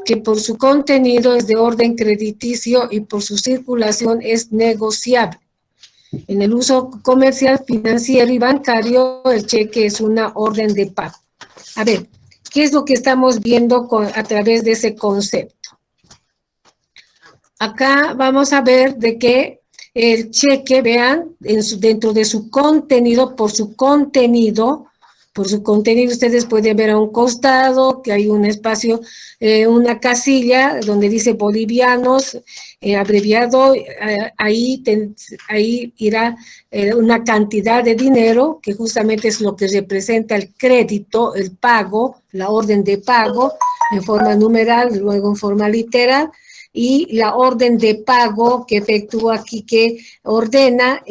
que por su contenido es de orden crediticio y por su circulación es negociable. En el uso comercial, financiero y bancario, el cheque es una orden de pago. A ver, ¿qué es lo que estamos viendo a través de ese concepto? Acá vamos a ver de que el cheque, vean, dentro de su contenido, por su contenido, ustedes pueden ver a un costado que hay un espacio, una casilla donde dice bolivianos, abreviado, ahí irá una cantidad de dinero que justamente es lo que representa el crédito, el pago, la orden de pago en forma numeral, luego en forma literal, y la orden de pago que efectúa aquí, que ordena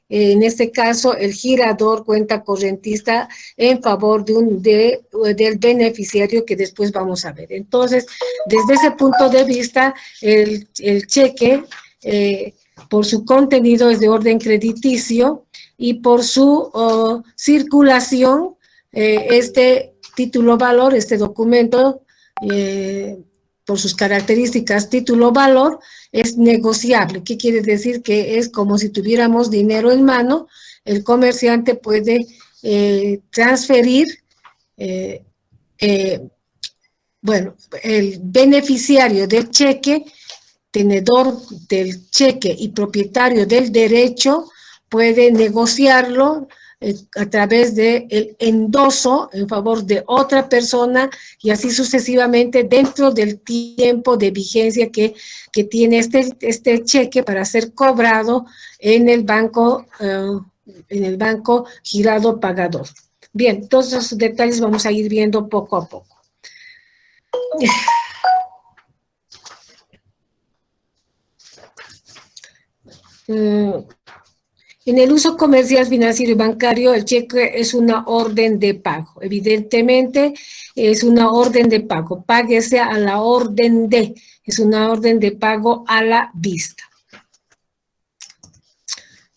en este caso, el girador cuenta corrientista en favor del beneficiario que después vamos a ver. Entonces, desde ese punto de vista, el cheque, por su contenido es de orden crediticio y por su circulación, este título valor, este documento, por sus características título-valor, es negociable. ¿Qué quiere decir? Que es como si tuviéramos dinero en mano, el comerciante puede transferir, bueno, el beneficiario del cheque, tenedor del cheque y propietario del derecho, puede negociarlo a través del endoso en favor de otra persona y así sucesivamente dentro del tiempo de vigencia que tiene este cheque para ser cobrado en el banco girado pagador. Bien, todos esos detalles vamos a ir viendo poco a poco. En el uso comercial, financiero y bancario, el cheque es una orden de pago. Evidentemente, es una orden de pago. Páguese a la orden de. Es una orden de pago a la vista.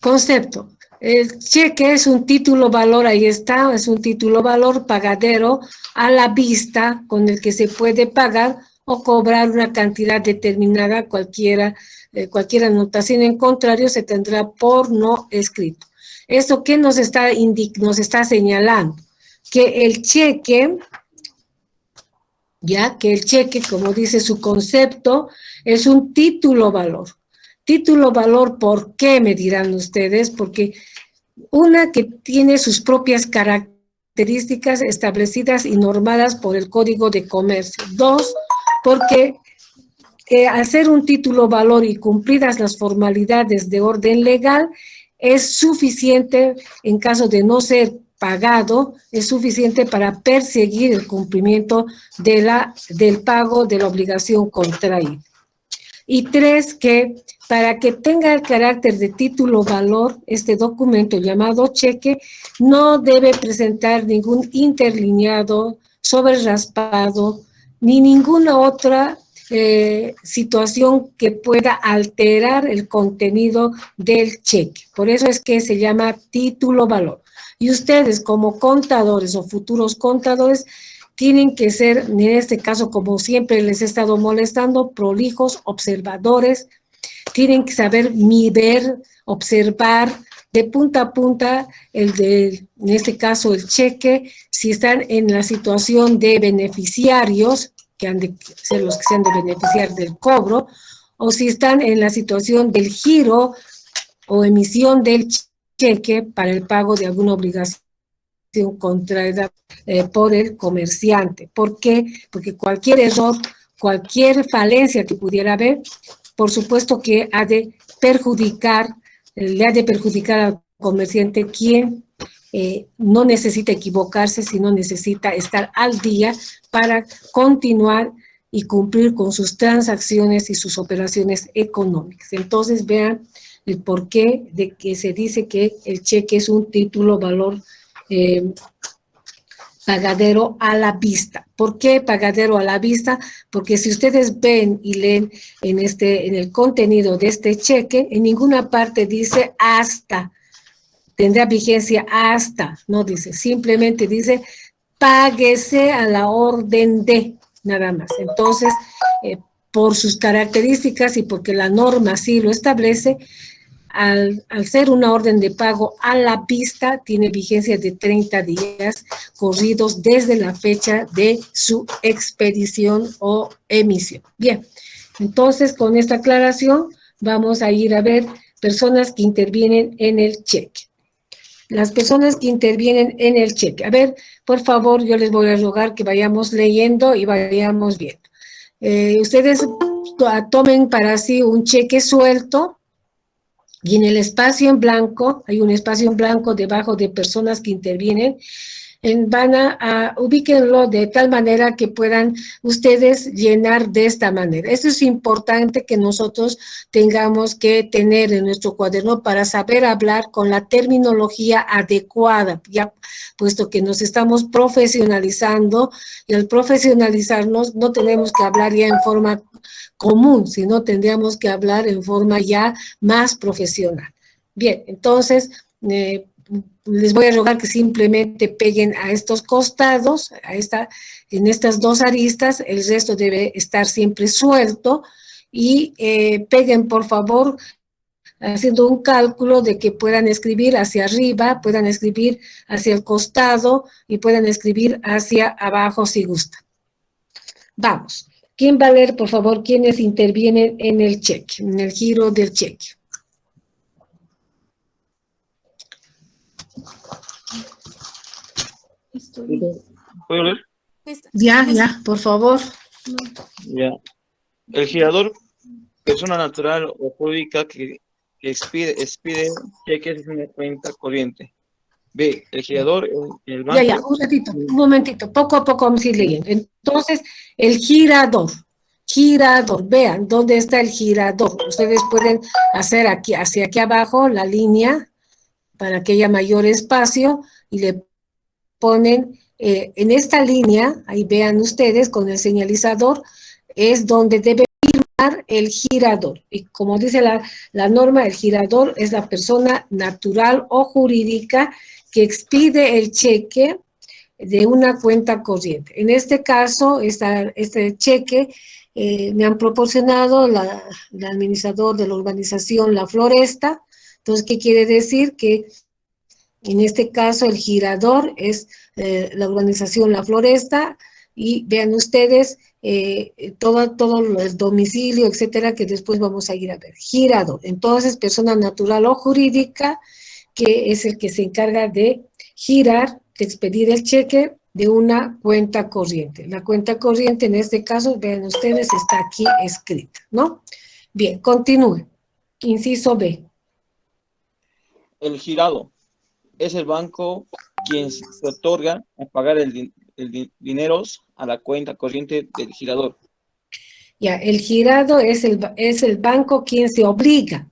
Concepto. El cheque es un título valor, ahí está, es un título valor pagadero a la vista con el que se puede pagar o cobrar una cantidad determinada, cualquier anotación en contrario se tendrá por no escrito. ¿Esto qué nos está señalando? Que el cheque, como dice su concepto, es un título valor. Título valor, ¿por qué? Me dirán ustedes, porque una que tiene sus propias características establecidas y normadas por el Código de Comercio. Dos, porque al ser un título valor y cumplidas las formalidades de orden legal, es suficiente, en caso de no ser pagado, es suficiente para perseguir el cumplimiento del pago de la obligación contraída. Y tres, que para que tenga el carácter de título valor, este documento llamado cheque no debe presentar ningún interlineado, sobreraspado, ni ninguna otra situación que pueda alterar el contenido del cheque. Por eso es que se llama título valor. Y ustedes como contadores o futuros contadores tienen que ser, en este caso, como siempre les he estado molestando, prolijos, observadores, tienen que saber ver, observar de punta a punta en este caso el cheque, si están en la situación de beneficiarios, que han de ser los que se han de beneficiar del cobro, o si están en la situación del giro o emisión del cheque para el pago de alguna obligación contraída por el comerciante. ¿Por qué? Porque cualquier error, cualquier falencia que pudiera haber, por supuesto que le ha de perjudicar al comerciante, quien no necesita equivocarse, sino necesita estar al día para continuar y cumplir con sus transacciones y sus operaciones económicas. Entonces, vean el porqué de que se dice que el cheque es un título valor pagadero a la vista. ¿Por qué pagadero a la vista? Porque si ustedes ven y leen en el contenido de este cheque, en ninguna parte dice hasta, tendrá vigencia hasta, no dice, simplemente dice páguese a la orden de. nada más. Entonces, por sus características y porque la norma así lo establece, al ser una orden de pago a la vista, tiene vigencia de 30 días corridos desde la fecha de su expedición o emisión. Bien, entonces con esta aclaración vamos a ir a ver personas que intervienen en el cheque. Las personas que intervienen en el cheque. A ver, por favor, yo les voy a rogar que vayamos leyendo y vayamos viendo. Ustedes tomen para sí un cheque suelto, y en el espacio en blanco, hay un espacio en blanco debajo de personas que intervienen, van a ubíquenlo de tal manera que puedan ustedes llenar de esta manera. Esto es importante que nosotros tengamos que tener en nuestro cuaderno para saber hablar con la terminología adecuada, ya puesto que nos estamos profesionalizando, y al profesionalizarnos no tenemos que hablar ya en forma común, sino tendríamos que hablar en forma ya más profesional. Bien, entonces, les voy a rogar que simplemente peguen a estos costados, en estas dos aristas, el resto debe estar siempre suelto, y peguen, por favor, haciendo un cálculo de que puedan escribir hacia arriba, puedan escribir hacia el costado y puedan escribir hacia abajo si gustan. Vamos. ¿Quién va a leer, por favor, quiénes intervienen en el cheque, en el giro del cheque? ¿Puedo leer? Ya, por favor. Ya. El girador, persona natural o jurídica que expide cheques es una cuenta corriente. B, el girador, el banco. Ya, un ratito, un momentito, poco a poco vamos a ir leyendo. Entonces, el girador, vean, ¿dónde está el girador? Ustedes pueden hacer aquí, hacia aquí abajo, la línea, para que haya mayor espacio, y le ponen en esta línea, ahí vean ustedes, con el señalizador, es donde debe firmar el girador. Y como dice la norma, el girador es la persona natural o jurídica que expide el cheque de una cuenta corriente. En este caso, este cheque me han proporcionado el administrador de la urbanización La Floresta. Entonces, ¿qué quiere decir? Que en este caso el girador es la urbanización La Floresta, y vean ustedes todo el domicilio, etcétera, que después vamos a ir a ver. Girador, entonces, persona natural o jurídica, que es el que se encarga de girar, de expedir el cheque de una cuenta corriente. La cuenta corriente, en este caso, vean ustedes, está aquí escrita, ¿no? Bien, continúe. Inciso B. El girado es el banco quien se otorga a pagar dineros a la cuenta corriente del girador. Ya, el girado es el banco quien se obliga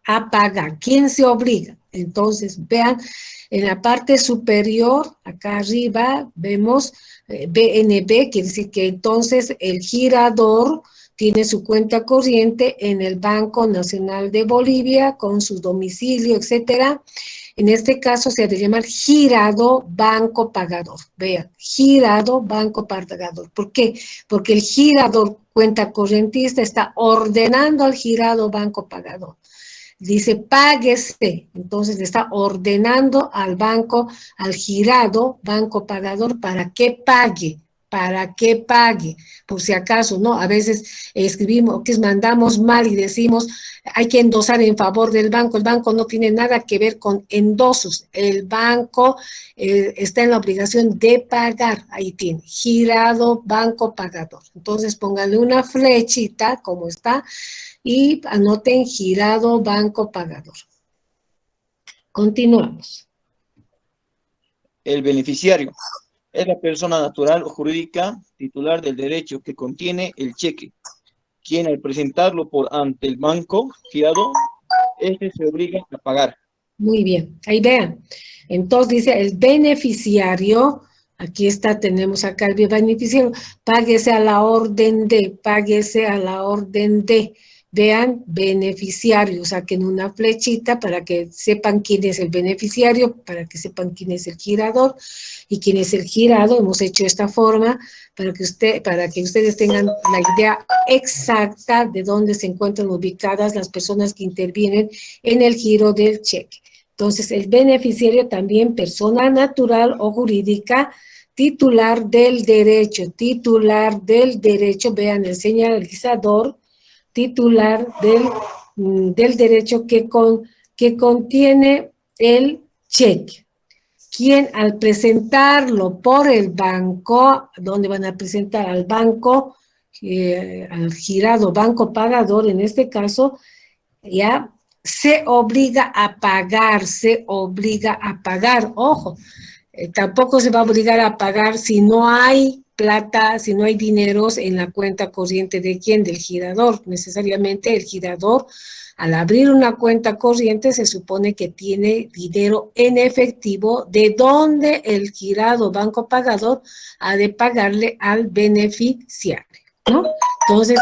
a pagar. ¿Quién se obliga? Entonces, vean, en la parte superior, acá arriba, vemos BNB, quiere decir que entonces el girador tiene su cuenta corriente en el Banco Nacional de Bolivia, con su domicilio, etcétera. En este caso se ha de llamar girado banco pagador. Vean, girado banco pagador. ¿Por qué? Porque el girador cuenta corrientista está ordenando al girado banco pagador. Dice, páguese. Entonces le está ordenando al banco, al girado banco pagador, para que pague. Para que pague, por si acaso, ¿no? A veces escribimos, que mandamos mal y decimos, hay que endosar en favor del banco. El banco no tiene nada que ver con endosos. El banco está en la obligación de pagar. Ahí tiene, girado banco pagador. Entonces pónganle una flechita, como está, y anoten girado banco pagador. Continuamos. El beneficiario es la persona natural o jurídica titular del derecho que contiene el cheque, quien al presentarlo ante el banco girado, este se obliga a pagar. Muy bien, ahí vean. Entonces dice el beneficiario, aquí está, tenemos acá el beneficiario, páguese a la orden de, páguese a la orden de. vean beneficiarios, saquen una flechita para que sepan quién es el beneficiario, para que sepan quién es el girador y quién es el girado. Hemos hecho esta forma para que ustedes tengan la idea exacta de dónde se encuentran ubicadas las personas que intervienen en el giro del cheque. Entonces, el beneficiario también, persona natural o jurídica, titular del derecho, vean el señalizador, titular del derecho que contiene el cheque. Quien al presentarlo por el banco, ¿dónde van a presentar? Al banco, al girado banco pagador, en este caso, ya se obliga a pagar, ojo, tampoco se va a obligar a pagar si no hay plata, si no hay dineros en la cuenta corriente de quién, del girador. Necesariamente el girador, al abrir una cuenta corriente, se supone que tiene dinero en efectivo, de donde el girado banco pagador ha de pagarle al beneficiario, ¿no? Entonces,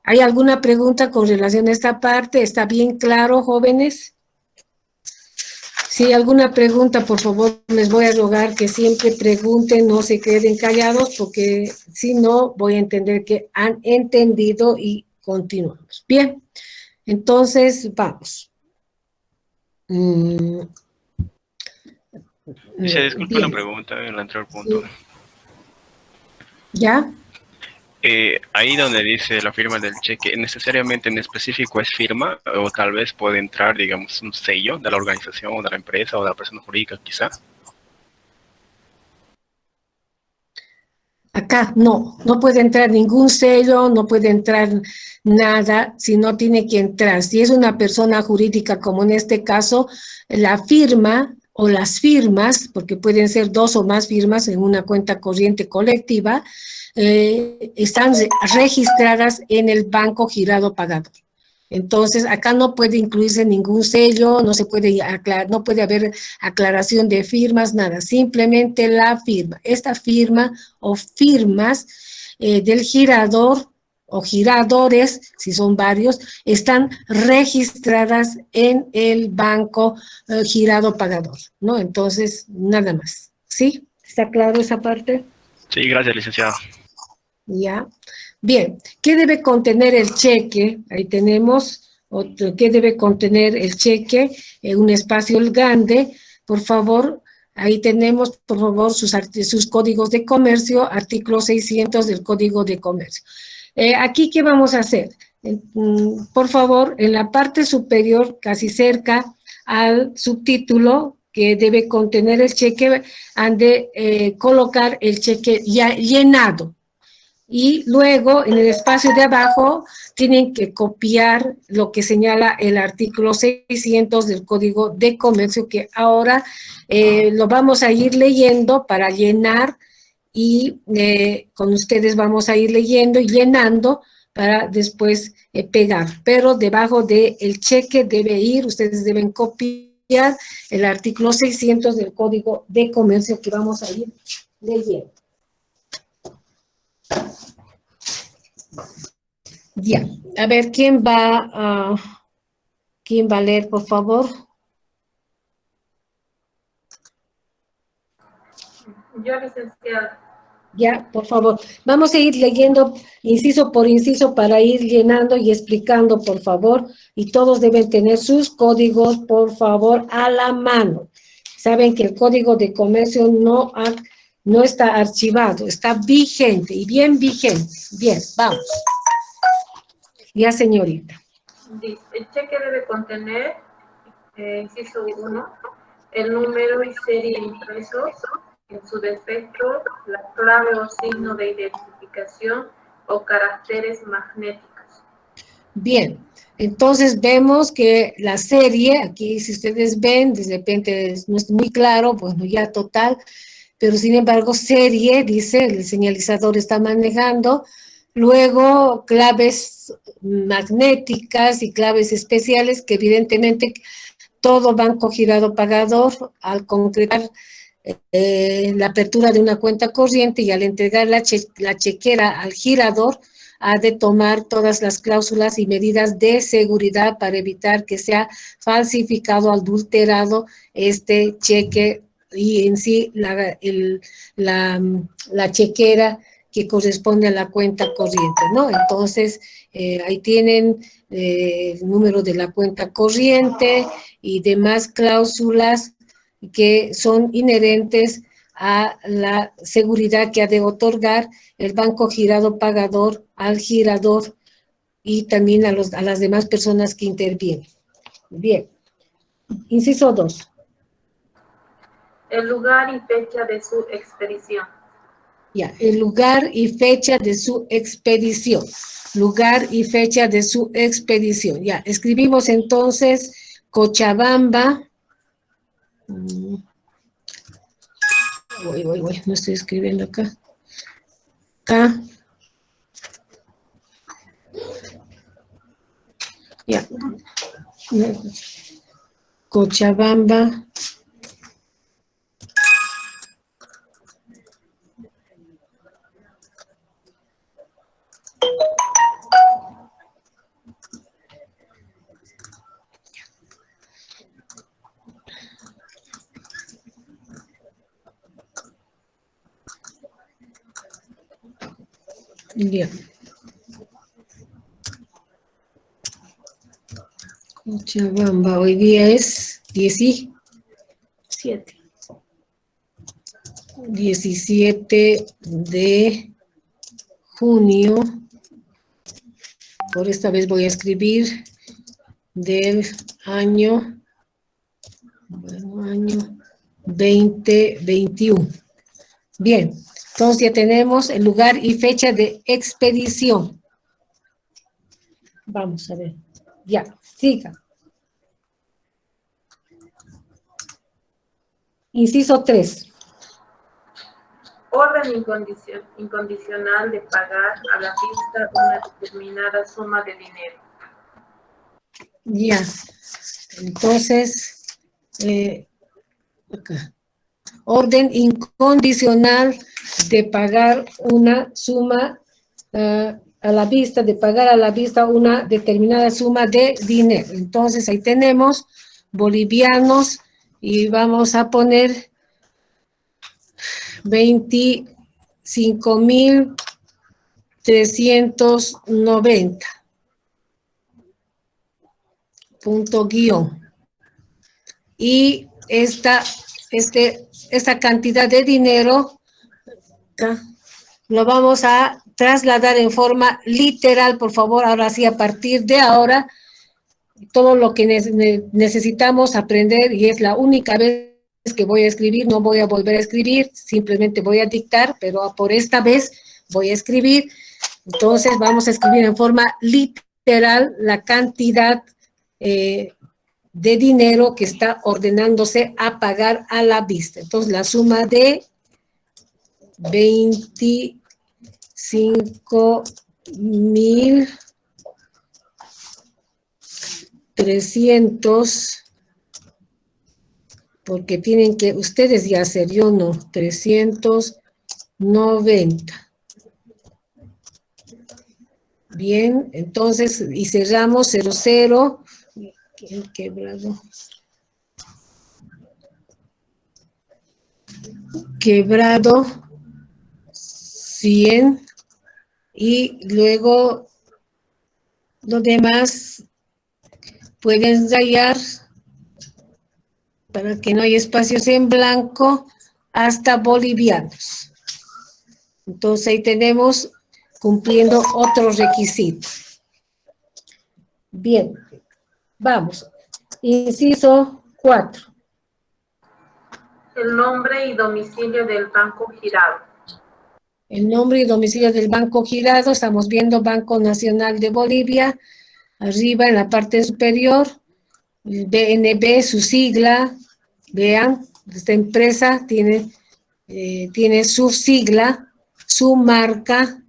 ¿hay alguna pregunta con relación a esta parte? ¿Está bien claro, jóvenes? Si hay alguna pregunta, por favor, les voy a rogar que siempre pregunten, no se queden callados, porque si no, voy a entender que han entendido y continuamos. Bien, entonces, vamos. Se disculpa una Bien. pregunta en el anterior punto. ¿Ya? Ahí donde dice la firma del cheque, ¿necesariamente en específico es firma? O tal vez puede entrar, digamos, un sello de la organización o de la empresa o de la persona jurídica, quizá. Acá no puede entrar ningún sello, no puede entrar nada, si no tiene que entrar. Si es una persona jurídica, como en este caso, la firma o las firmas, porque pueden ser 2 o más firmas en una cuenta corriente colectiva, están registradas en el banco girado pagador. Entonces, acá no puede incluirse ningún sello, no puede haber aclaración de firmas, nada, simplemente la firma. Esta firma o firmas del girador o giradores, si son varios, están registradas en el banco girado pagador, ¿no? Entonces, nada más, ¿sí? ¿Está claro esa parte? Sí, gracias, licenciado. Ya. Bien, ¿qué debe contener el cheque? Ahí tenemos otro. ¿Qué debe contener el cheque? Un espacio grande, por favor. Ahí tenemos, por favor, sus códigos de comercio, artículo 600 del Código de Comercio. Aquí, ¿qué vamos a hacer? Por favor, en la parte superior, casi cerca al subtítulo que debe contener el cheque, han de colocar el cheque ya llenado. Y luego, en el espacio de abajo, tienen que copiar lo que señala el artículo 600 del Código de Comercio, que ahora lo vamos a ir leyendo para llenar y con ustedes vamos a ir leyendo y llenando para después pegar. Pero debajo del cheque debe ir, ustedes deben copiar el artículo 600 del Código de Comercio que vamos a ir leyendo. Ya, a ver, ¿quién va a leer, por favor? Yo, licenciada. Ya, por favor. Vamos a ir leyendo inciso por inciso para ir llenando y explicando, por favor. Y todos deben tener sus códigos, por favor, a la mano. Saben que el Código de Comercio no está archivado, está vigente y bien vigente. Bien, vamos. Ya, señorita. Dice, el cheque debe contener, inciso 1, el número y serie impresos, en su defecto, la clave o signo de identificación o caracteres magnéticos. Bien, entonces vemos que la serie, aquí si ustedes ven, de repente no es muy claro, bueno, ya total, pero sin embargo serie, dice, el señalizador está manejando, luego claves magnéticas y claves especiales que evidentemente todo banco girado pagador al concretar la apertura de una cuenta corriente y al entregar la chequera al girador, ha de tomar todas las cláusulas y medidas de seguridad para evitar que sea falsificado, adulterado este cheque y en sí la chequera que corresponde a la cuenta corriente, ¿no? Entonces, ahí tienen el número de la cuenta corriente y demás cláusulas que son inherentes a la seguridad que ha de otorgar el banco girado pagador al girador y también a las demás personas que intervienen. Bien. Inciso 2. El lugar y fecha de su expedición. Ya, el lugar y fecha de su expedición. Lugar y fecha de su expedición. Ya, escribimos entonces Cochabamba. Voy, no estoy escribiendo acá. Acá. Ya. Cochabamba. Bien. Cochabamba, hoy día es 17 de junio. Por esta vez voy a escribir del año 2021. Bien, entonces ya tenemos el lugar y fecha de expedición. Vamos a ver. Ya, siga. Inciso 3. Orden incondicional de pagar a la vista una determinada suma de dinero. Ya. Entonces, acá. Orden incondicional de pagar una suma a la vista, de pagar a la vista una determinada suma de dinero. Entonces, ahí tenemos bolivianos y vamos a poner 25.390. Punto guión. Y esta cantidad de dinero lo vamos a trasladar en forma literal, por favor. Ahora sí, a partir de ahora, todo lo que necesitamos aprender, y es la única vez que voy a escribir, no voy a volver a escribir, simplemente voy a dictar, pero por esta vez voy a escribir. Entonces vamos a escribir en forma literal la cantidad de dinero que está ordenándose a pagar a la vista. Entonces la suma de 25.300, porque tienen que ustedes ya hacer, yo no, 390. Bien, entonces, y cerramos 00, quebrado 100, y luego lo demás pueden rayar para que no haya espacios en blanco hasta bolivianos. Entonces ahí tenemos cumpliendo otros requisitos. Bien, vamos. Inciso 4. El nombre y domicilio del banco girado. El nombre y domicilio del banco girado, estamos viendo Banco Nacional de Bolivia, arriba en la parte superior, el BNB, su sigla, vean, esta empresa tiene su sigla, su marca,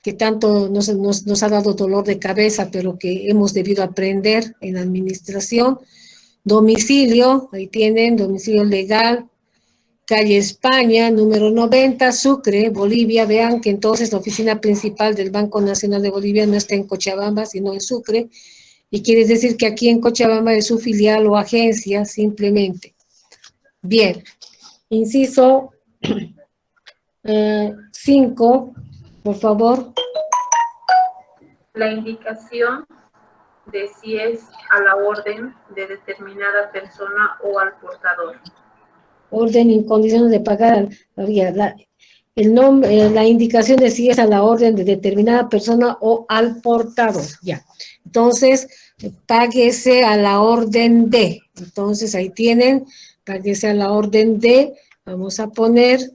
que tanto nos ha dado dolor de cabeza, pero que hemos debido aprender en administración. Domicilio, ahí tienen, domicilio legal, calle España, número 90, Sucre, Bolivia. Vean que entonces la oficina principal del Banco Nacional de Bolivia no está en Cochabamba, sino en Sucre, y quiere decir que aquí en Cochabamba es su filial o agencia, simplemente. Bien, inciso 5, por favor. La indicación de si es a la orden de determinada persona o al portador. Orden en condiciones de pagar, el nombre, la indicación de si es a la orden de determinada persona o al portador, ya. Entonces, páguese a la orden de. Entonces, ahí tienen, páguese a la orden de, vamos a poner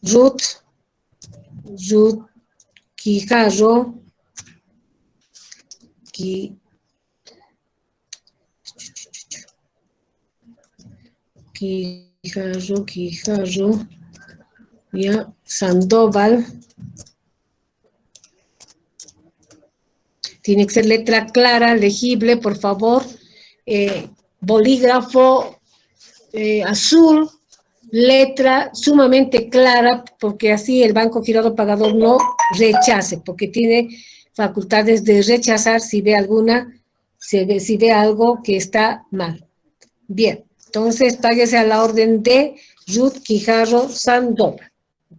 Ruth Quijarro, Quijarro, ya, Sandoval. Tiene que ser letra clara, legible, por favor. Bolígrafo azul, letra sumamente clara, porque así el Banco Girado Pagador no rechace, porque tiene facultades de rechazar si ve si ve algo que está mal. Bien, entonces páguese a la orden de Ruth Quijarro Sandoval.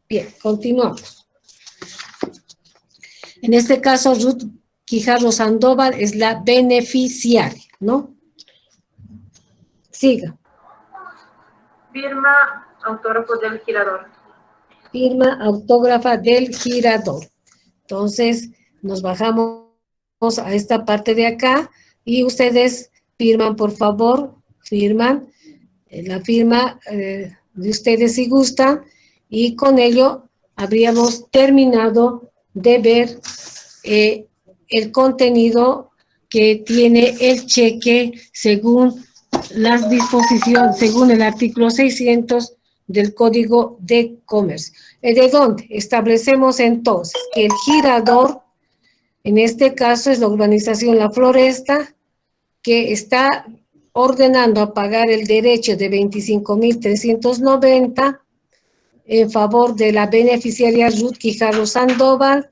Bien, continuamos. En este caso, Ruth Quijarro Sandoval es la beneficiaria, ¿no? Siga. Firma autógrafo del girador. Firma autógrafa del girador. Entonces, nos bajamos a esta parte de acá y ustedes firman, por favor, firman la firma de ustedes si gustan, y con ello habríamos terminado de ver el contenido que tiene el cheque según las disposiciones, según el artículo 600 del Código de Comercio. ¿De dónde? Establecemos entonces que el girador, en este caso es la urbanización La Floresta, que está ordenando a pagar el derecho de 25.390 en favor de la beneficiaria Ruth Quijarro Sandoval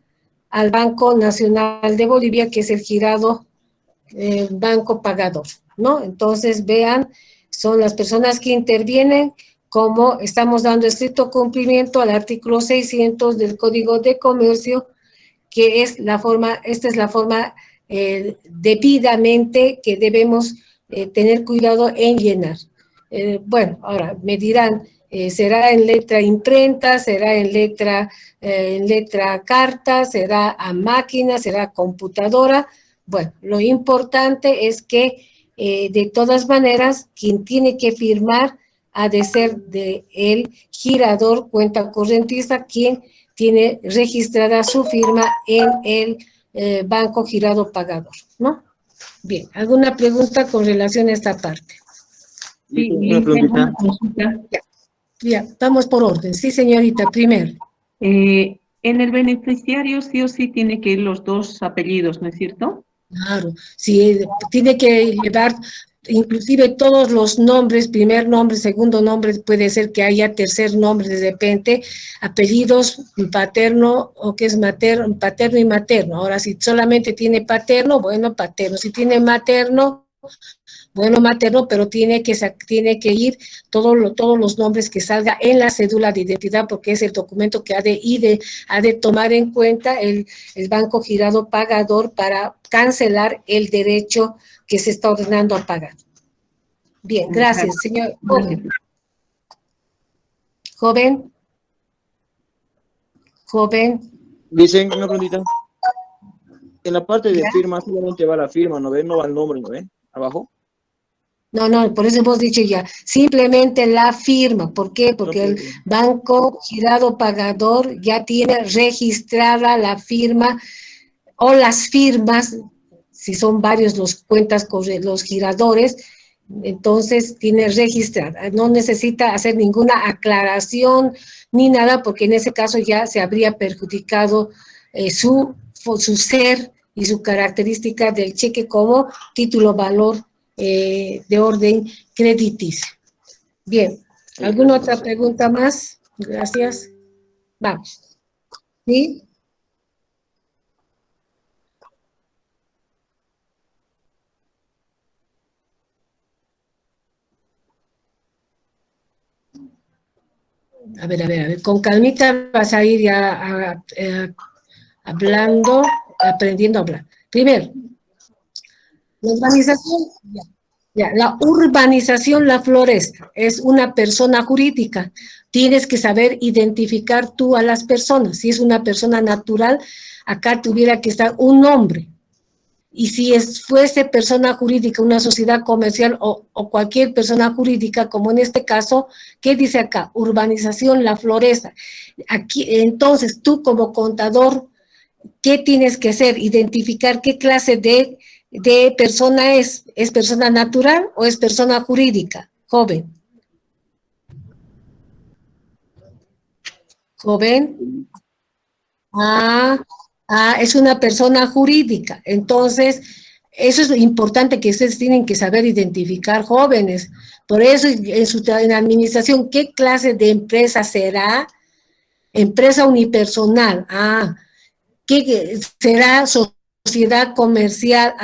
al Banco Nacional de Bolivia, que es el girado banco pagador, ¿no? Entonces, vean, son las personas que intervienen, como estamos dando estricto cumplimiento al artículo 600 del Código de Comercio, que es la forma, esta es la forma debidamente que debemos tener cuidado en llenar. Bueno, ahora me dirán, ¿será en letra imprenta, será en letra carta, será a máquina, será computadora? Bueno, lo importante es que de todas maneras, quien tiene que firmar ha de ser de el girador, cuenta correntista, quien tiene registrada su firma en el Banco Girado Pagador, ¿no? Bien, ¿alguna pregunta con relación a esta parte? Sí, Una tengo preguntita. una consulta. Ya, vamos por orden. Sí, señorita, primero. En el beneficiario sí o sí tiene que ir los dos apellidos, ¿no es cierto? Claro, sí, tiene que llevar inclusive todos los nombres, primer nombre, segundo nombre, puede ser que haya tercer nombre de repente, apellidos paterno o que es materno, paterno y materno. Ahora, si solamente tiene paterno, bueno, paterno. Si tiene materno, bueno, materno, pero tiene que ir todos los nombres que salga en la cédula de identidad, porque es el documento que ha de tomar en cuenta el Banco Girado Pagador para cancelar el derecho que se está ordenando a pagar. Bien, gracias, señor. Joven. Dicen una preguntita. En la parte de firma solamente va la firma, ¿no ven? No va el nombre, ¿no ven? Abajo. No, por eso hemos dicho ya, simplemente la firma. ¿Por qué? Porque el Banco Girado Pagador ya tiene registrada la firma o las firmas, si son varios los cuentas con los giradores, entonces tiene registrada. No necesita hacer ninguna aclaración ni nada, porque en ese caso ya se habría perjudicado su ser y su característica del cheque como título valor de orden crediticio. Bien. ¿Alguna otra pregunta más? Gracias. Vamos. ¿Sí? A ver. Con calmita vas a ir ya hablando, aprendiendo a hablar. Primero, la urbanización, la urbanización La Floresta es una persona jurídica. Tienes que saber identificar tú a las personas. Si es una persona natural, acá tuviera que estar un nombre. Y si fuese persona jurídica, una sociedad comercial o cualquier persona jurídica, como en este caso, ¿qué dice acá? Urbanización La Floresta. Aquí, entonces, tú como contador, ¿qué tienes que hacer? Identificar qué clase de persona es. ¿Es persona natural o es persona jurídica? Joven. Joven. Es una persona jurídica. Entonces, eso es importante que ustedes tienen que saber identificar, jóvenes. Por eso, en la administración, ¿qué clase de empresa será? Empresa unipersonal. ¿Qué será sociedad comercial?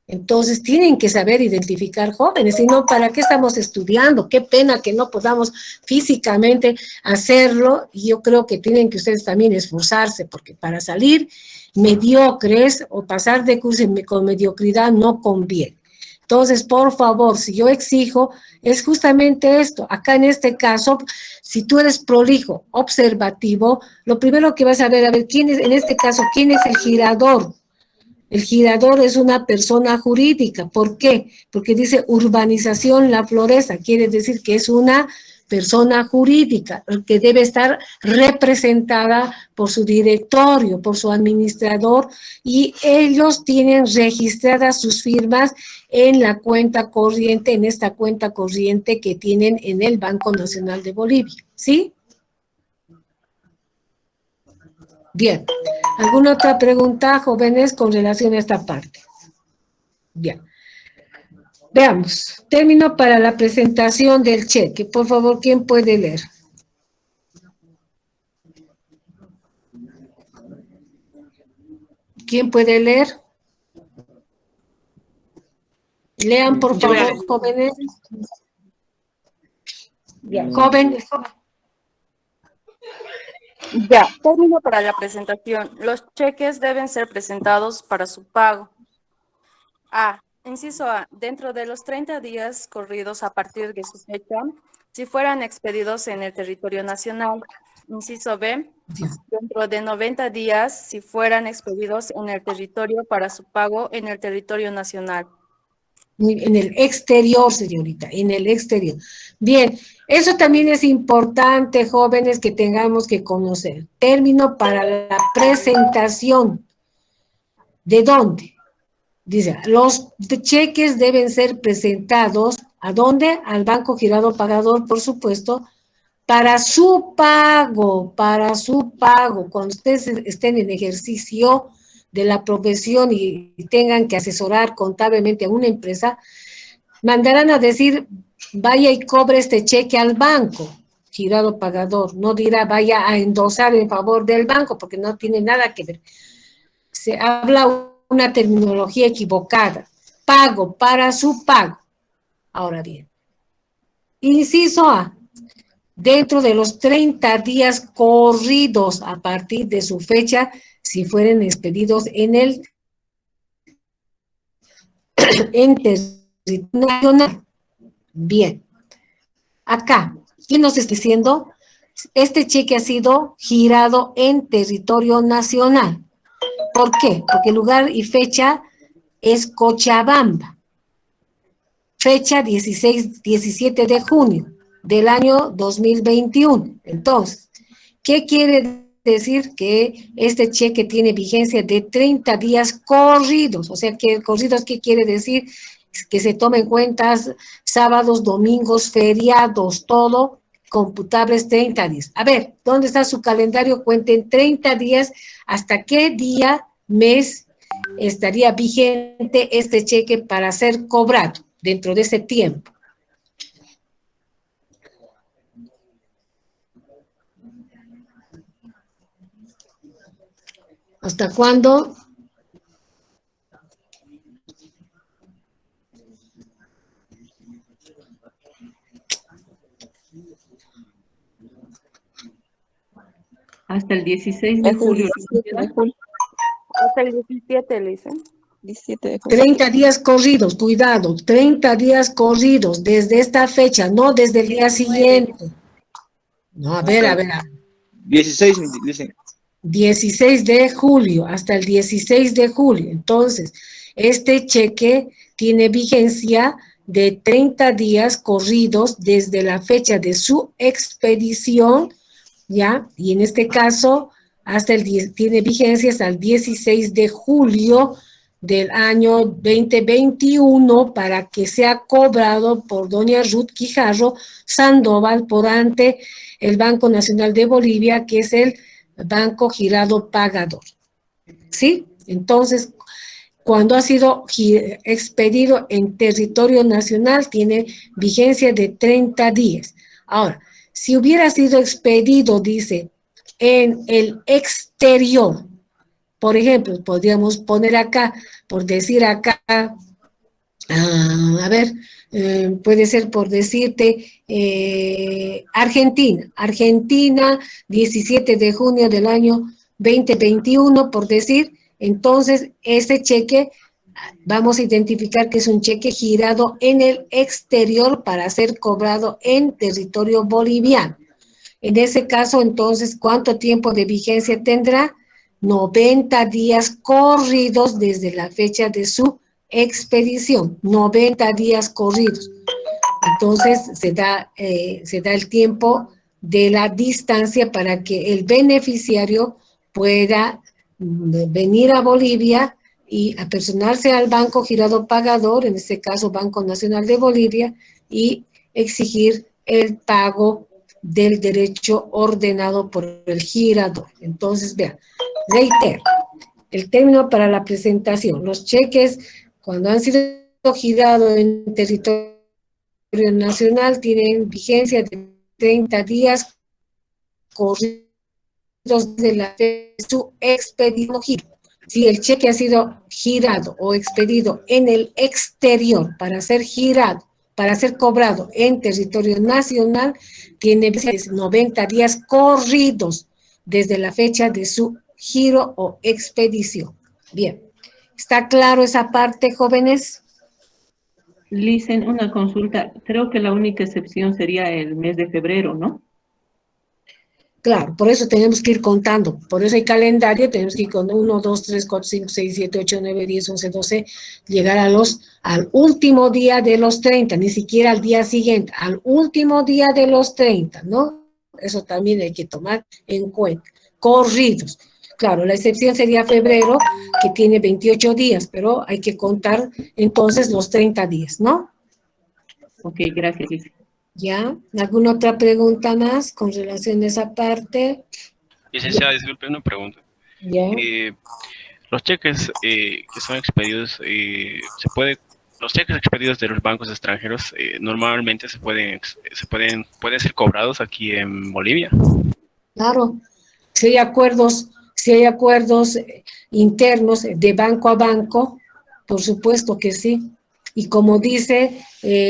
Entonces tienen que saber identificar jóvenes, si no, ¿para qué estamos estudiando? Qué pena que no podamos físicamente hacerlo, y yo creo que tienen que ustedes también esforzarse, porque para salir mediocres o pasar de curso con mediocridad no conviene. Entonces, por favor, si yo exijo, es justamente esto. Acá en este caso, si tú eres prolijo, observativo, lo primero que vas a ver, quién es, en este caso, quién es el girador. El girador es una persona jurídica. ¿Por qué? Porque dice urbanización La Floresta, quiere decir que es una persona jurídica que debe estar representada por su directorio, por su administrador, y ellos tienen registradas sus firmas en la cuenta corriente, en esta cuenta corriente que tienen en el Banco Nacional de Bolivia. ¿Sí? Bien. ¿Alguna otra pregunta, jóvenes, con relación a esta parte? Bien. Veamos. Término para la presentación del cheque. Por favor, ¿quién puede leer? ¿Quién puede leer? Lean, por favor, jóvenes. Bien, joven. Ya, término para la presentación. Los cheques deben ser presentados para su pago. Inciso A, dentro de los 30 días corridos a partir de su fecha, si fueran expedidos en el territorio nacional. Inciso B, dentro de 90 días, si fueran expedidos en el territorio para su pago en el territorio nacional. En el exterior, señorita, en el exterior. Bien, eso también es importante, jóvenes, que tengamos que conocer. Término para la presentación. ¿De dónde? Dice, los cheques deben ser presentados, ¿a dónde? Al Banco Girado Pagador, por supuesto, para su pago, Cuando ustedes estén en ejercicio de la profesión y tengan que asesorar contablemente a una empresa, mandarán a decir, vaya y cobre este cheque al banco, Girado Pagador. No dirá, vaya a endosar en favor del banco, porque no tiene nada que ver. Se habla una terminología equivocada. Pago, para su pago. Ahora bien, inciso A, dentro de los 30 días corridos a partir de su fecha, si fueren expedidos en el ente nacional. Bien. Acá, ¿qué nos está diciendo? Este cheque ha sido girado en territorio nacional. ¿Por qué? Porque el lugar y fecha es Cochabamba. Fecha 17 de junio del año 2021. Entonces, ¿qué quiere decir? Que este cheque tiene vigencia de 30 días corridos. O sea, que corridos, ¿qué quiere decir? Que se tomen cuentas sábados, domingos, feriados, todo computables 30 días. A ver, ¿dónde está su calendario? Cuenten 30 días, ¿hasta qué día, mes estaría vigente este cheque para ser cobrado dentro de ese tiempo? ¿Hasta cuándo? Hasta el 16 de Hasta el julio. 17 de julio. Hasta el 17, le dicen. 17 de julio. 30 días corridos, cuidado, 30 días corridos desde esta fecha, no desde el día siguiente. No, a ver, 16, dicen. 16 de julio, hasta el 16 de julio. Entonces, este cheque tiene vigencia de 30 días corridos desde la fecha de su expedición, ¿ya? Y en este caso, tiene vigencia hasta el 16 de julio del año 2021 para que sea cobrado por doña Ruth Quijarro Sandoval por ante el Banco Nacional de Bolivia, que es el Banco Girado Pagador. ¿Sí? Entonces, cuando ha sido expedido en territorio nacional, tiene vigencia de 30 días. Ahora, si hubiera sido expedido, dice, en el exterior, por ejemplo, podríamos poner acá, por decir acá, puede ser por decirte Argentina, 17 de junio del año 2021, por decir, entonces ese cheque vamos a identificar que es un cheque girado en el exterior para ser cobrado en territorio boliviano. En ese caso, entonces, ¿cuánto tiempo de vigencia tendrá? 90 días corridos desde la fecha de su expedición, 90 días corridos. Entonces, se da el tiempo de la distancia para que el beneficiario pueda venir a Bolivia y apersonarse al Banco Girado Pagador, en este caso Banco Nacional de Bolivia, y exigir el pago del derecho ordenado por el girador. Entonces, vean, reitero, el término para la presentación. Los cheques, cuando han sido girados en territorio nacional, tienen vigencia de 30 días corridos de la de su expedición. Si el cheque ha sido girado o expedido en el exterior para ser girado, para ser cobrado en territorio nacional, tiene 90 días corridos desde la fecha de su giro o expedición. Bien, ¿está claro esa parte, jóvenes? Licen, una consulta. Creo que la única excepción sería el mes de febrero, ¿no? Claro, por eso tenemos que ir contando, por eso hay calendario, tenemos que ir con 1, 2, 3, 4, 5, 6, 7, 8, 9, 10, 11, 12, llegar al último día de los 30, ni siquiera al día siguiente, al último día de los 30, ¿no? Eso también hay que tomar en cuenta. Corridos. Claro, la excepción sería febrero, que tiene 28 días, pero hay que contar entonces los 30 días, ¿no? Ok, gracias, Licen. ¿Ya? ¿Alguna otra pregunta más con relación a esa parte? Licenciada, disculpe una pregunta. ¿Ya? Los cheques que son expedidos, los cheques expedidos de los bancos extranjeros normalmente pueden ser cobrados aquí en Bolivia. Claro, si hay acuerdos internos de banco a banco, por supuesto que sí. Y como dice,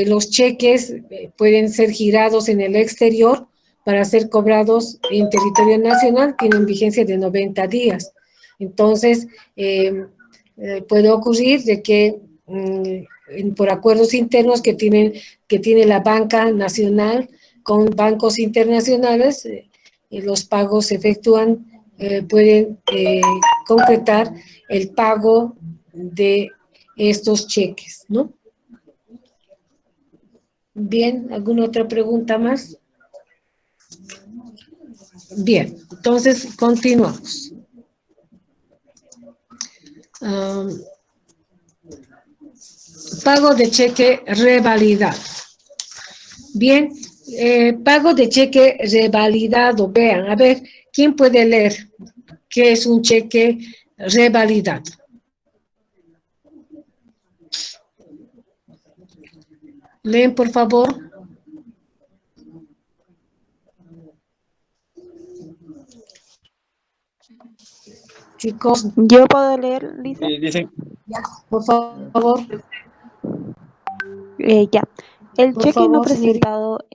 los cheques pueden ser girados en el exterior para ser cobrados en territorio nacional, tienen vigencia de 90 días. Entonces, puede ocurrir de que por acuerdos internos que tiene la banca nacional con bancos internacionales, los pagos se efectúan, pueden concretar el pago de estos cheques, ¿no? Bien, ¿alguna otra pregunta más? Bien, entonces continuamos. Pago de cheque revalidado. Bien, pago de cheque revalidado. Vean, a ver, ¿quién puede leer qué es un cheque revalidado? Leen, por favor. Chicos, Yo puedo leer, Lisa. Dicen, ya, por favor, Ya. El por cheque no favor, señorita. presentado,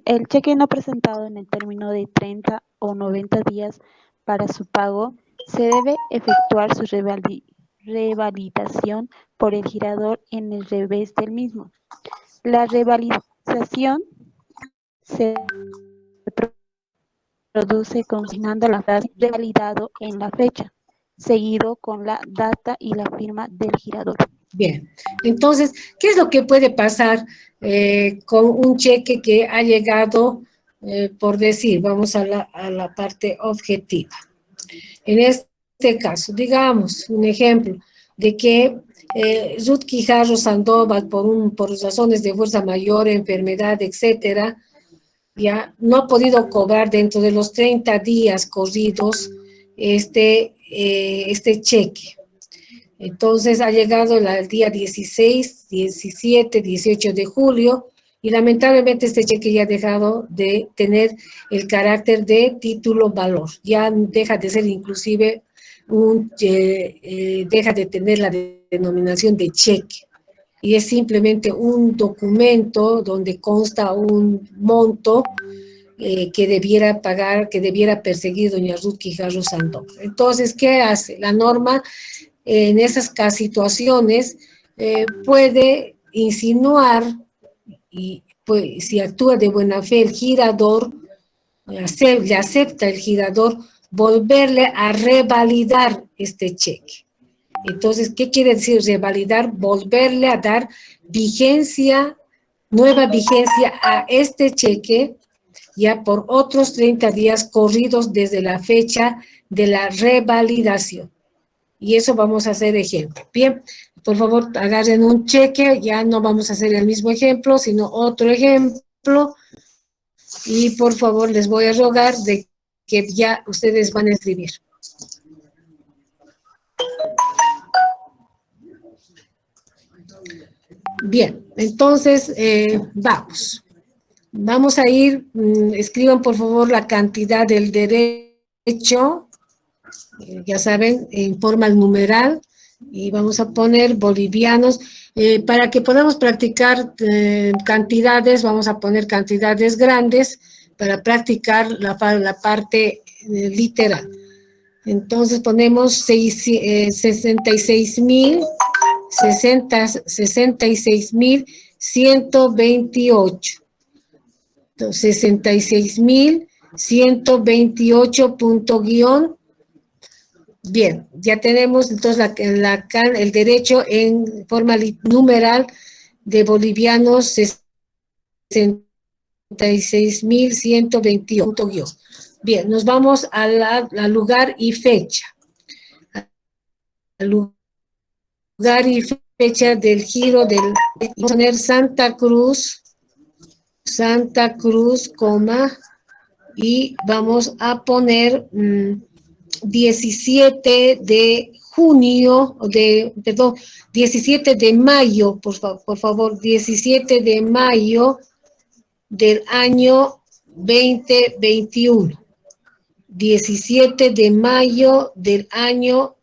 el cheque no presentado en el término de 30 o 90 días para su pago, se debe efectuar su revalidación por el girador en el revés del mismo. La revalidación se produce consignando la frase revalidado en la fecha, seguido con la data y la firma del girador. Bien, entonces, ¿qué es lo que puede pasar con un cheque que ha llegado, por decir, vamos a la parte objetiva? En este caso, digamos, un ejemplo de que Ruth Quijarro Sandoval, por razones de fuerza mayor, enfermedad, etcétera, ya no ha podido cobrar dentro de los 30 días corridos este cheque. Entonces ha llegado el día 16, 17, 18 de julio y lamentablemente este cheque ya ha dejado de tener el carácter de título valor. Ya deja de ser inclusive deja de tener la denominación de cheque. Y es simplemente un documento donde consta un monto que debiera pagar, que debiera perseguir doña Ruth Quijarro Sandoval. Entonces, ¿qué hace? La norma en esas situaciones puede insinuar y pues, si actúa de buena fe el girador, le acepta el girador volverle a revalidar este cheque. Entonces, ¿qué quiere decir revalidar? Volverle a dar vigencia, nueva vigencia a este cheque ya por otros 30 días corridos desde la fecha de la revalidación. Y eso vamos a hacer ejemplo. Bien, por favor, agarren un cheque, ya no vamos a hacer el mismo ejemplo, sino otro ejemplo. Y por favor, les voy a rogar de que ya ustedes van a escribir. Bien, entonces, vamos. Vamos a ir, escriban por favor la cantidad del derecho, ya saben, en forma numeral, y vamos a poner bolivianos. Para que podamos practicar cantidades, vamos a poner cantidades grandes para practicar la parte literal. Entonces ponemos 66.128. 66.128 punto guión. Bien, ya tenemos entonces el derecho en forma numeral de bolivianos 66.128 punto guión. Bien, nos vamos al lugar y fecha. Al lugar y fecha del giro vamos a poner Santa Cruz, coma, y vamos a poner 17 de junio, 17 de mayo, por favor, 17 de mayo del año 2021. 17 de mayo del año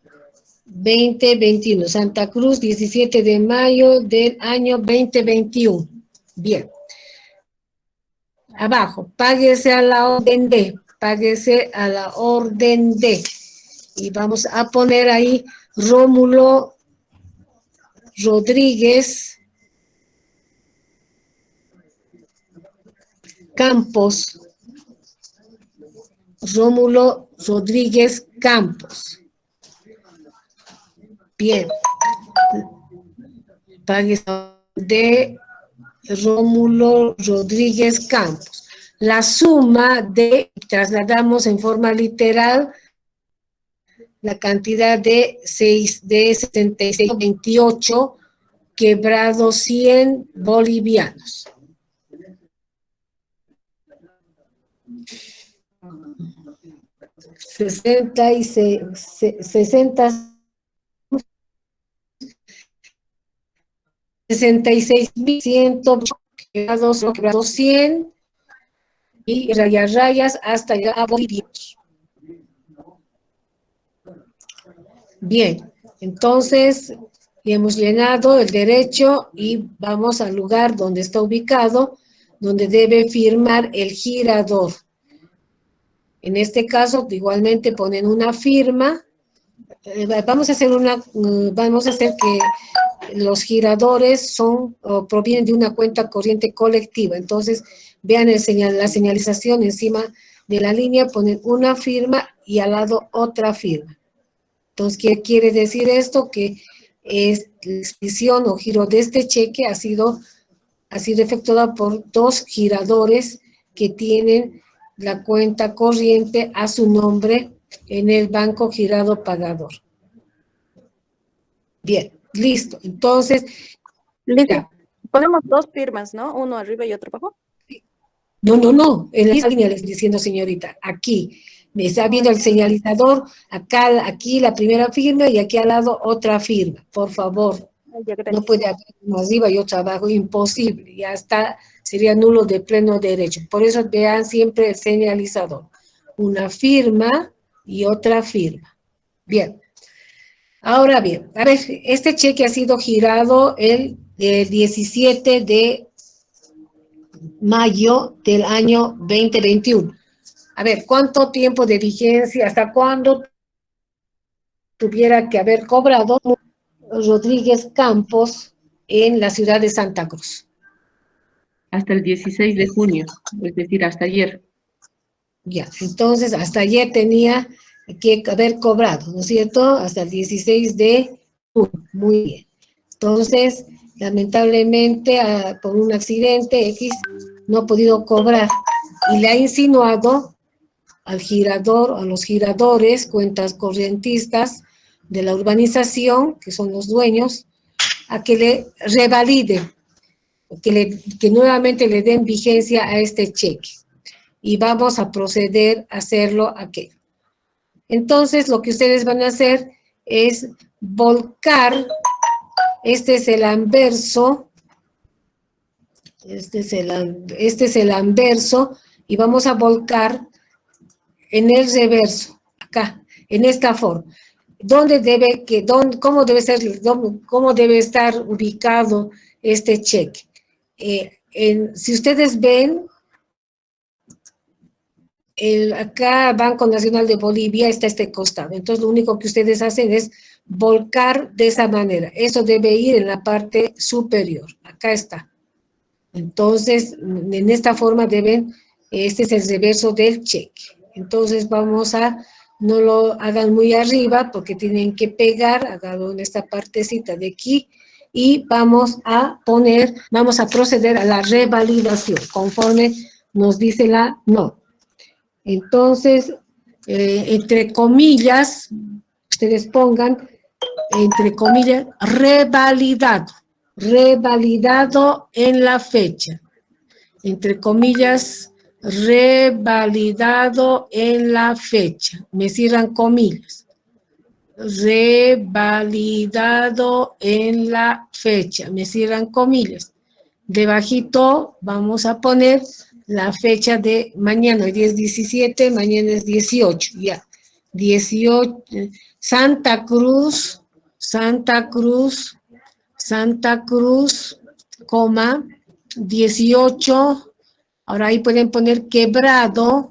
2021. Santa Cruz, 17 de mayo del año 2021. Bien. Abajo, páguese a la orden de, páguese a la orden de. Y vamos a poner ahí Rómulo Rodríguez Campos. Rómulo Rodríguez Campos. Bien. Páguese de Rómulo Rodríguez Campos. La suma de, trasladamos en forma literal, la cantidad de 76.28 quebrado 100 bolivianos. Sesenta y seis, 66.100 quebrado 100 y rayas hasta llegar a bolivianos. Bien, entonces hemos llenado el derecho y vamos al lugar donde está ubicado, donde debe firmar el girador. En este caso, igualmente ponen una firma. Vamos a hacer que los giradores provienen de una cuenta corriente colectiva. Entonces, vean la señalización encima de la línea, ponen una firma y al lado otra firma. Entonces, ¿qué quiere decir esto? Que la expedición o giro de este cheque ha sido efectuada por dos giradores que tienen la cuenta corriente a su nombre en el banco girado pagador. Bien, listo. Entonces, Listo. ya. Ponemos dos firmas, ¿no? Uno arriba y otro abajo. No, en la misma línea le estoy diciendo, señorita, aquí, me está viendo el señalizador, acá, aquí la primera firma y aquí al lado otra firma, por favor. Ya, No gracias. puede haber uno arriba y otro abajo, imposible, ya está, sería nulo de pleno derecho. Por eso vean siempre el señalizador, una firma y otra firma. Bien, ahora bien, a ver, este cheque ha sido girado el 17 de mayo del año 2021. A ver, ¿cuánto tiempo de vigencia, hasta cuándo tuviera que haber cobrado Rodríguez Campos en la ciudad de Santa Cruz? Hasta el 16 de junio, es decir, hasta ayer. Ya, entonces hasta ayer tenía que haber cobrado, ¿no es cierto? Hasta el 16 de junio, muy bien. Entonces, lamentablemente, por un accidente X, no ha podido cobrar y le ha insinuado al girador, a los giradores, cuentas corrientistas de la urbanización, que son los dueños, a que le revaliden, que nuevamente le den vigencia a este cheque. Y vamos a proceder a hacerlo aquí. Entonces, lo que ustedes van a hacer es volcar, este es el anverso, este es el anverso, y vamos a volcar en el reverso, acá, en esta forma. ¿Cómo debe estar ubicado este cheque? Si ustedes ven, acá Banco Nacional de Bolivia está a este costado. Entonces, lo único que ustedes hacen es volcar de esa manera. Eso debe ir en la parte superior. Acá está. Entonces, en esta forma este es el reverso del cheque. Entonces, no lo hagan muy arriba porque tienen que pegar, háganlo en esta partecita de aquí y vamos a proceder a la revalidación conforme nos dice la norma. Entonces, entre comillas, ustedes pongan, entre comillas, revalidado en la fecha. Entre comillas, revalidado en la fecha. Me cierran comillas. Revalidado en la fecha. Me cierran comillas. Debajito vamos a poner la fecha de mañana. Hoy día es 17, mañana es 18. Ya. 18. Santa Cruz, coma, 18. Ahora ahí pueden poner quebrado,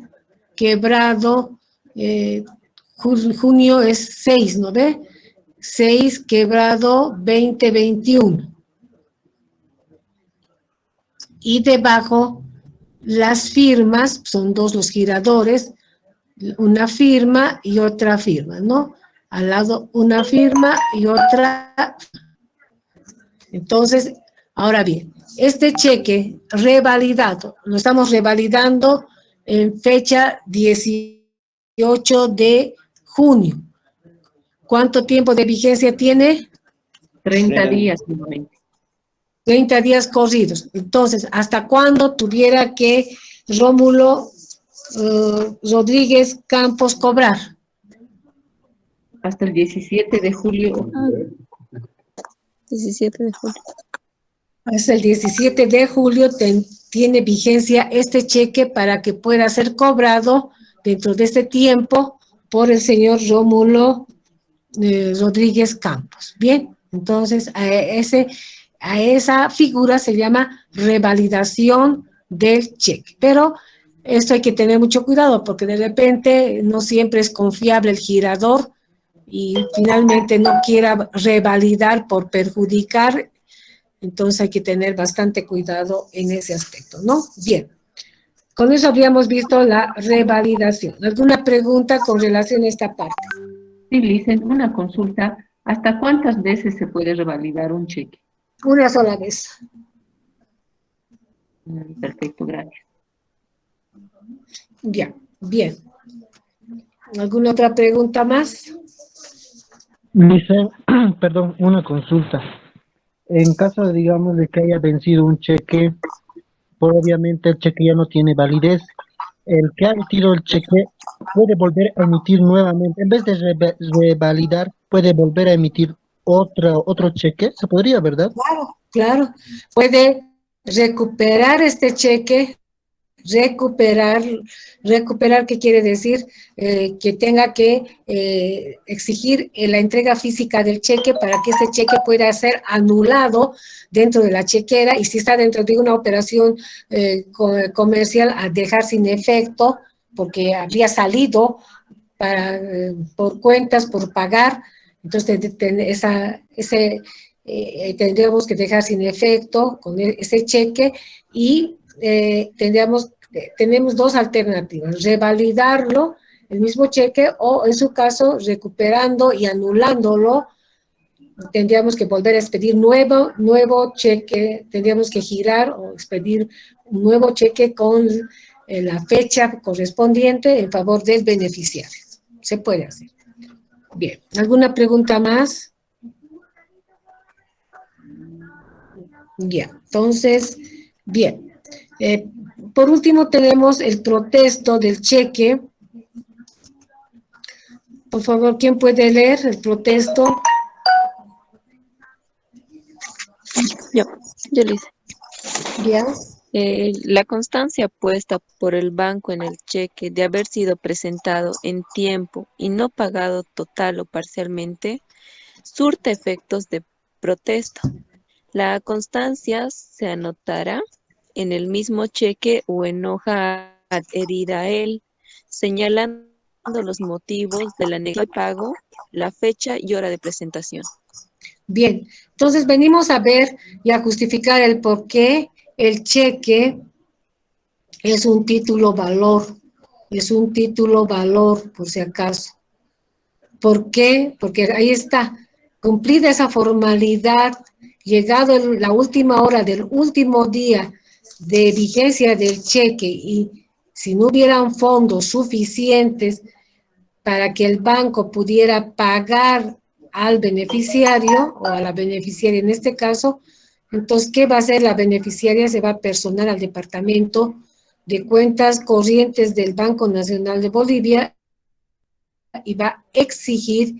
junio es 6, ¿no ve? 6, quebrado, 2021. Y debajo las firmas, son dos los giradores, una firma y otra firma, ¿no? Al lado una firma y otra. Entonces, ahora bien, este cheque revalidado, lo estamos revalidando en fecha 18 de junio. ¿Cuánto tiempo de vigencia tiene? 30 días, nuevamente. 30 días corridos. Entonces, ¿hasta cuándo tuviera que Rómulo Rodríguez Campos cobrar? Hasta el 17 de julio. 17 de julio. Hasta el 17 de julio tiene vigencia este cheque para que pueda ser cobrado dentro de este tiempo por el señor Rómulo Rodríguez Campos. Bien, entonces a esa figura se llama revalidación del cheque. Pero esto hay que tener mucho cuidado porque de repente no siempre es confiable el girador y finalmente no quiera revalidar por perjudicar. Entonces hay que tener bastante cuidado en ese aspecto, ¿no? Bien. Con eso habríamos visto la revalidación. ¿Alguna pregunta con relación a esta parte? Sí, Licen, una consulta. ¿Hasta cuántas veces se puede revalidar un cheque? Una sola vez. Perfecto, gracias. Ya, bien. ¿Alguna otra pregunta más? Dice, perdón, una consulta. En caso, digamos, de que haya vencido un cheque, por obviamente el cheque ya no tiene validez, el que ha emitido el cheque puede volver a emitir nuevamente, en vez de revalidar, puede volver a emitir otro cheque, se podría, ¿verdad? Claro, claro. Puede recuperar este cheque. Recuperar, ¿qué quiere decir? Que tenga que exigir la entrega física del cheque para que ese cheque pueda ser anulado dentro de la chequera y si está dentro de una operación comercial a dejar sin efecto porque había salido por cuentas, por pagar, entonces tendríamos que dejar sin efecto con ese cheque y tenemos dos alternativas, revalidarlo, el mismo cheque, o en su caso, recuperando y anulándolo, tendríamos que volver a expedir nuevo cheque, tendríamos que girar o expedir un nuevo cheque con la fecha correspondiente en favor del beneficiario. Se puede hacer. Bien, ¿alguna pregunta más? Ya, entonces, bien. Por último tenemos el protesto del cheque. Por favor, ¿quién puede leer el protesto? Yo lo hice. Ya. La constancia puesta por el banco en el cheque de haber sido presentado en tiempo y no pagado total o parcialmente, surte efectos de protesto. La constancia se anotará en el mismo cheque o en hoja adherida a él, señalando los motivos de la negativa de pago, la fecha y hora de presentación. Bien, entonces venimos a ver y a justificar el por qué el cheque es un título valor, por si acaso. ¿Por qué? Porque ahí está, cumplida esa formalidad, llegado la última hora del último día de vigencia del cheque y si no hubieran fondos suficientes para que el banco pudiera pagar al beneficiario o a la beneficiaria en este caso, entonces, ¿qué va a hacer la beneficiaria? Se va a personar al departamento de cuentas corrientes del Banco Nacional de Bolivia y va a exigir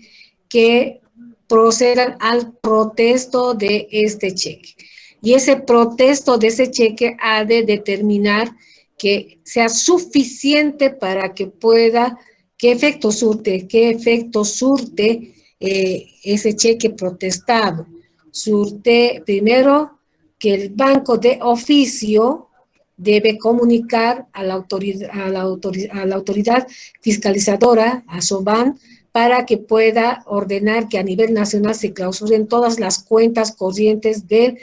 que procedan al protesto de este cheque. Y ese protesto de ese cheque ha de determinar que sea suficiente para que pueda, qué efecto surte ese cheque protestado. Surte primero que el banco de oficio debe comunicar a la autoridad fiscalizadora, a SOBAN, para que pueda ordenar que a nivel nacional se clausuren todas las cuentas corrientes del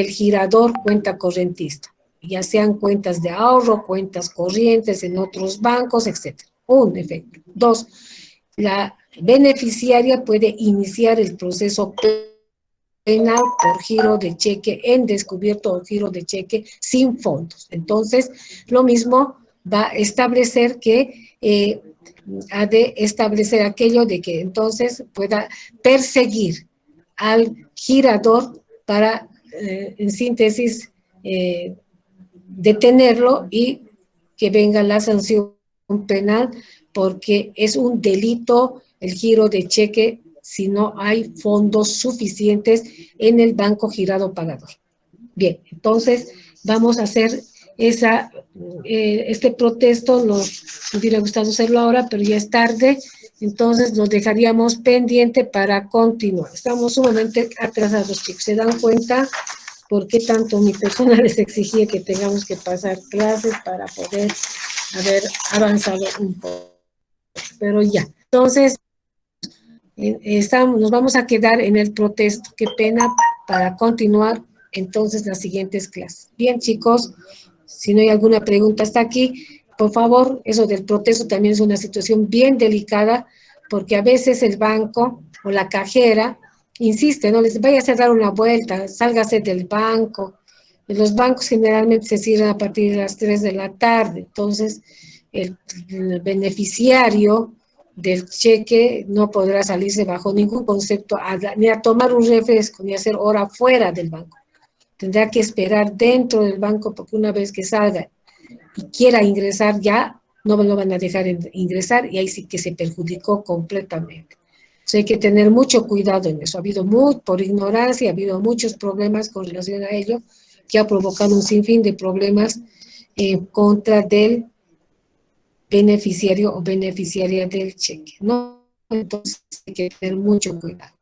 girador cuenta correntista, ya sean cuentas de ahorro, cuentas corrientes en otros bancos, etc. Un efecto. Dos, la beneficiaria puede iniciar el proceso penal por giro de cheque en descubierto o giro de cheque sin fondos. Entonces, lo mismo va a establecer que ha de establecer aquello de que entonces pueda perseguir al girador para, en síntesis, detenerlo y que venga la sanción penal porque es un delito el giro de cheque si no hay fondos suficientes en el banco girado pagador. Bien, entonces vamos a hacer este protesto, nos hubiera gustado hacerlo ahora, pero ya es tarde, Entonces nos dejaríamos pendiente para continuar. Estamos sumamente atrasados, chicos. ¿Se dan cuenta por qué tanto mi persona les exigía que tengamos que pasar clases para poder haber avanzado un poco? Pero ya. Entonces, nos vamos a quedar en el protesto. Qué pena, para continuar entonces las siguientes clases. Bien, chicos, si no hay alguna pregunta hasta aquí, por favor, eso del protesto también es una situación bien delicada, porque a veces el banco o la cajera insiste, no les vaya a dar una vuelta, sálgase del banco. Los bancos generalmente se cierran a partir de las 3 de la tarde, entonces el beneficiario del cheque no podrá salirse bajo ningún concepto ni a tomar un refresco, ni a hacer hora fuera del banco. Tendrá que esperar dentro del banco, porque una vez que salga y quiera ingresar ya, no lo van a dejar ingresar y ahí sí que se perjudicó completamente. Entonces hay que tener mucho cuidado en eso. Ha habido por ignorancia, ha habido muchos problemas con relación a ello, que ha provocado un sinfín de problemas en contra del beneficiario o beneficiaria del cheque, ¿no? Entonces hay que tener mucho cuidado.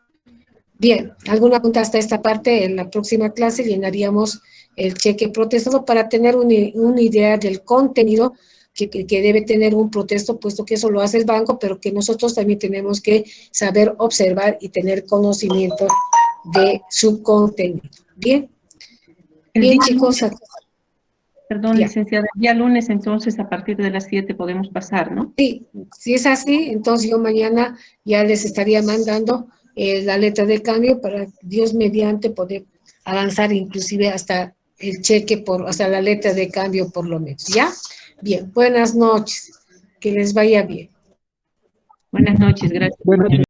Bien, ¿alguna pregunta hasta esta parte? En la próxima clase llenaríamos el cheque protestado para tener una idea del contenido que debe tener un protesto, puesto que eso lo hace el banco, pero que nosotros también tenemos que saber observar y tener conocimiento de su contenido. Bien, bien, chicos. Perdón, Ya. licenciada, el día lunes entonces a partir de las 7 podemos pasar, ¿no? Sí, si es así, entonces yo mañana ya les estaría mandando la letra de cambio para, Dios mediante, poder avanzar inclusive hasta el cheque, hasta la letra de cambio por lo menos, ¿ya? Bien, buenas noches, que les vaya bien. Buenas noches, gracias.